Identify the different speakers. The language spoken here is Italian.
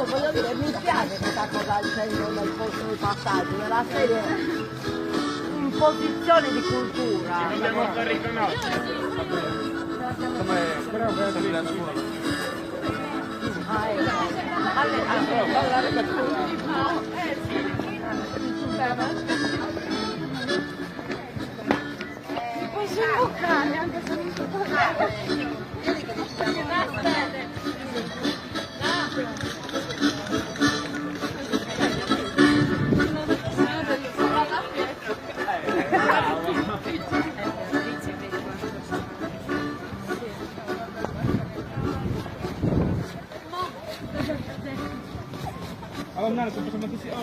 Speaker 1: Voglio dire, mi piace questa cosa al centro del posto di passaggio, della serie in posizione di cultura.
Speaker 2: Ci dobbiamo far riconoscere. Però per la scuola.
Speaker 1: Ah, ecco. Ballare per tutti. Puoi sboccare anche se non si può.
Speaker 2: Allora, sono passato